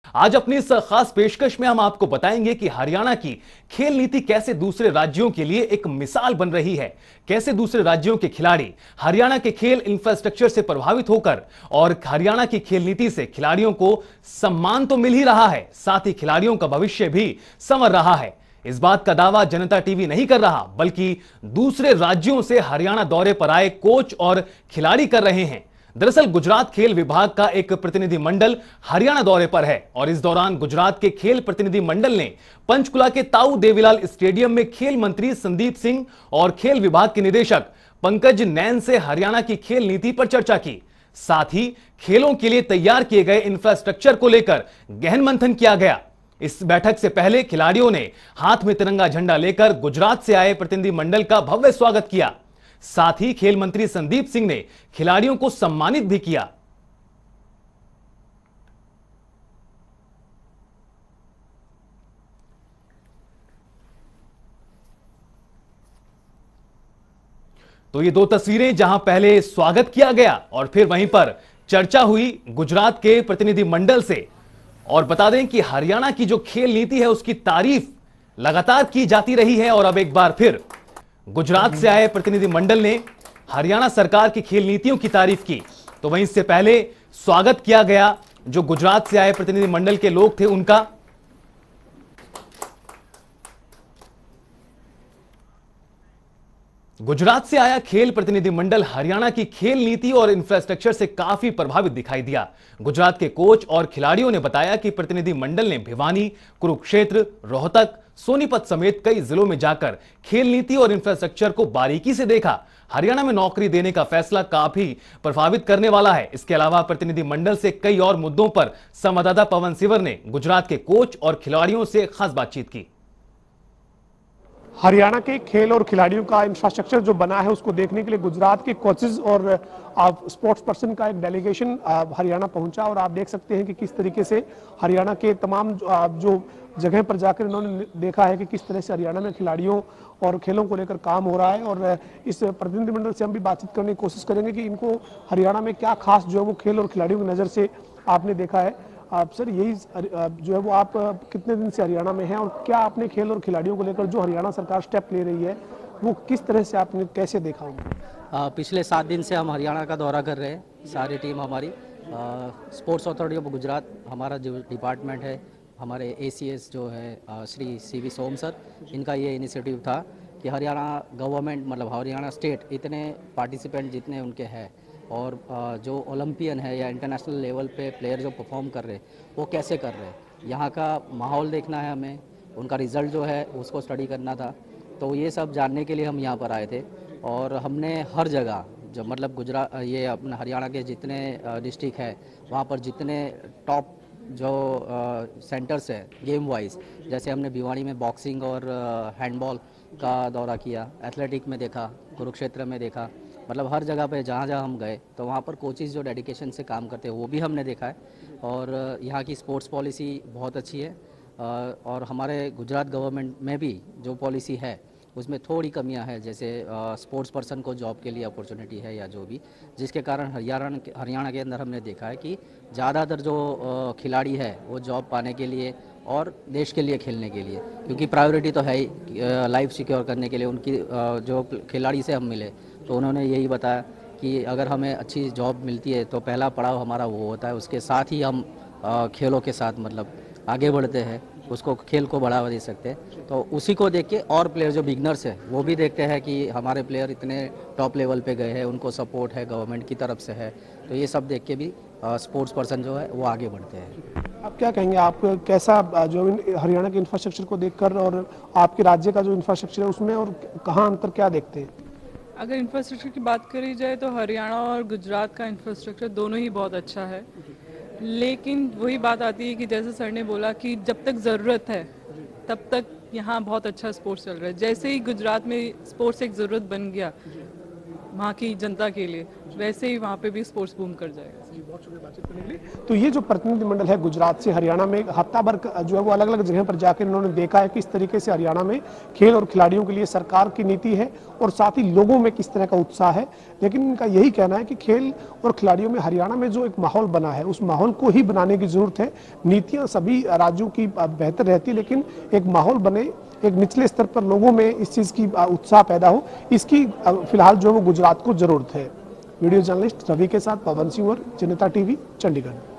आज अपनी इस खास पेशकश में हम आपको बताएंगे कि हरियाणा की खेल नीति कैसे दूसरे राज्यों के लिए एक मिसाल बन रही है, कैसे दूसरे राज्यों के खिलाड़ी हरियाणा के खेल इंफ्रास्ट्रक्चर से प्रभावित होकर और हरियाणा की खेल नीति से खिलाड़ियों को सम्मान तो मिल ही रहा है, साथ ही खिलाड़ियों का भविष्य भी संवर रहा है। इस बात का दावा जनता टीवी नहीं कर रहा, बल्कि दूसरे राज्यों से हरियाणा दौरे पर आए कोच और खिलाड़ी कर रहे हैं। दरअसल गुजरात खेल विभाग का एक प्रतिनिधि मंडल हरियाणा दौरे पर है और इस दौरान गुजरात के खेल प्रतिनिधि मंडल ने पंचकुला के ताऊ देवीलाल स्टेडियम में खेल मंत्री संदीप सिंह और खेल विभाग के निदेशक पंकज नैन से हरियाणा की खेल नीति पर चर्चा की। साथ ही खेलों के लिए तैयार किए गए इंफ्रास्ट्रक्चर को लेकर गहन मंथन किया गया। इस बैठक से पहले खिलाड़ियों ने हाथ में तिरंगा झंडा लेकर गुजरात से आए प्रतिनिधि मंडल का भव्य स्वागत किया। साथ ही खेल मंत्री संदीप सिंह ने खिलाड़ियों को सम्मानित भी किया। तो ये दो तस्वीरें जहां पहले स्वागत किया गया और फिर वहीं पर चर्चा हुई गुजरात के प्रतिनिधि मंडल से। और बता दें कि हरियाणा की जो खेल नीति है उसकी तारीफ लगातार की जाती रही है और अब एक बार फिर गुजरात से आए प्रतिनिधि मंडल ने हरियाणा सरकार की खेल नीतियों की तारीफ की। तो वहीं इससे पहले स्वागत किया गया जो गुजरात से आए प्रतिनिधि मंडल के लोग थे उनका। गुजरात से आया खेल प्रतिनिधि मंडल हरियाणा की खेल नीति और इंफ्रास्ट्रक्चर से काफी प्रभावित दिखाई दिया। गुजरात के कोच और खिलाड़ियों ने बताया कि प्रतिनिधि मंडल ने भिवानी, कुरुक्षेत्र, रोहतक, सोनीपत समेत कई जिलों में जाकर खेल नीति और इंफ्रास्ट्रक्चर को बारीकी से देखा। हरियाणा में नौकरी देने का फैसला काफी प्रभावित करने वाला है। इसके अलावा प्रतिनिधि मंडल से कई और मुद्दों पर संवाददाता पवन सिवर ने गुजरात के कोच और खिलाड़ियों से खास बातचीत की। हरियाणा के खेल और खिलाड़ियों का इंफ्रास्ट्रक्चर जो बना है उसको देखने के लिए गुजरात के कोचेज और स्पोर्ट्स पर्सन का एक डेलीगेशन हरियाणा पहुंचा और आप देख सकते हैं कि किस तरीके से हरियाणा के तमाम जो जगह पर जाकर इन्होंने देखा है कि किस तरह से हरियाणा में खिलाड़ियों और खेलों को लेकर काम हो रहा है। और इस प्रतिनिधिमंडल से हम भी बातचीत करने की कोशिश करेंगे कि इनको हरियाणा में क्या खास जो है वो खेल और खिलाड़ियों की नज़र से आपने देखा है। आप सर यही जो है वो आप कितने दिन से हरियाणा में हैं और क्या आपने खेल और खिलाड़ियों को लेकर जो हरियाणा सरकार स्टेप ले रही है वो किस तरह से आपने कैसे देखा होगा? पिछले 7 दिन से हम हरियाणा का दौरा कर रहे हैं, सारी टीम हमारी। स्पोर्ट्स अथॉरिटी ऑफ गुजरात हमारा जो डिपार्टमेंट है, हमारे एसीएस जो है श्री सीवी सोम सर, इनका ये इनिशिएटिव था कि हरियाणा गवर्नमेंट मतलब हरियाणा स्टेट इतने पार्टिसिपेंट जितने उनके हैं और जो ओलंपियन है या इंटरनेशनल लेवल पे प्लेयर जो परफॉर्म कर रहे हैं वो कैसे कर रहे हैं, यहाँ का माहौल देखना है हमें, उनका रिज़ल्ट जो है उसको स्टडी करना था। तो ये सब जानने के लिए हम यहाँ पर आए थे और हमने हर जगह जो मतलब गुजरात ये अपने हरियाणा के जितने डिस्ट्रिक्ट है वहाँ पर जितने टॉप जो सेंटर्स है गेम वाइज, जैसे हमने भिवानी में बॉक्सिंग और हैंडबॉल का दौरा किया, एथलेटिक में देखा, कुरुक्षेत्र में देखा, मतलब हर जगह पे जहाँ जहाँ हम गए तो वहाँ पर कोचेज़ जो डेडिकेशन से काम करते हैं वो भी हमने देखा है। और यहाँ की स्पोर्ट्स पॉलिसी बहुत अच्छी है और हमारे गुजरात गवर्नमेंट में भी जो पॉलिसी है उसमें थोड़ी कमियां हैं, जैसे स्पोर्ट्स पर्सन को जॉब के लिए अपॉर्चुनिटी है या जो भी, जिसके कारण हरियाणा के अंदर हमने देखा है कि ज़्यादातर जो खिलाड़ी है वो जॉब पाने के लिए और देश के लिए खेलने के लिए, क्योंकि प्रायोरिटी तो है ही लाइफ सिक्योर करने के लिए। उनकी जो खिलाड़ी से हम मिले तो उन्होंने यही बताया कि अगर हमें अच्छी जॉब मिलती है तो पहला पड़ाव हमारा वो होता है, उसके साथ ही हम खेलों के साथ मतलब आगे बढ़ते हैं, उसको खेल को बढ़ावा दे सकते हैं। तो उसी को देख के और प्लेयर जो बिगनर्स है वो भी देखते हैं कि हमारे प्लेयर इतने टॉप लेवल पे गए हैं, उनको सपोर्ट है गवर्नमेंट की तरफ से है, तो ये सब देख के भी स्पोर्ट्स पर्सन जो है वो आगे बढ़ते हैं। आप क्या कहेंगे, आप कैसा जो हरियाणा के इंफ्रास्ट्रक्चर को देखकर और आपके राज्य का जो इंफ्रास्ट्रक्चर है उसमें और कहाँ अंतर क्या देखते हैं? अगर इंफ्रास्ट्रक्चर की बात करी जाए तो हरियाणा और गुजरात का इंफ्रास्ट्रक्चर दोनों ही बहुत अच्छा है, लेकिन वही बात आती है कि जैसे सर ने बोला कि जब तक ज़रूरत है तब तक यहाँ बहुत अच्छा स्पोर्ट्स चल रहा है। जैसे ही गुजरात में स्पोर्ट्स एक ज़रूरत बन गया वहाँ की जनता के लिए, वैसे ही वहाँ पे भी स्पोर्ट्स बूम कर जाएगा। बहुत शुक्रिया बातचीत करने के लिए। तो ये जो प्रतिनिधिमंडल है गुजरात से हरियाणा में हफ्ता भर जो है वो अलग अलग जगह पर जाकर इन्होंने देखा है किस तरीके से हरियाणा में खेल और खिलाड़ियों के लिए सरकार की नीति है और साथ ही लोगों में किस तरह का उत्साह है। लेकिन इनका यही कहना है कि खेल और खिलाड़ियों में हरियाणा में जो एक माहौल बना है उस माहौल को ही बनाने की जरूरत है। नीतियां सभी राज्यों की बेहतर रहती है, लेकिन एक माहौल बने, एक निचले स्तर पर लोगों में इस चीज की उत्साह पैदा हो, इसकी फिलहाल जो है वो गुजरात को जरूरत है। वीडियो जर्नलिस्ट रवि के साथ पवन सिंह और जनता टीवी, चंडीगढ़।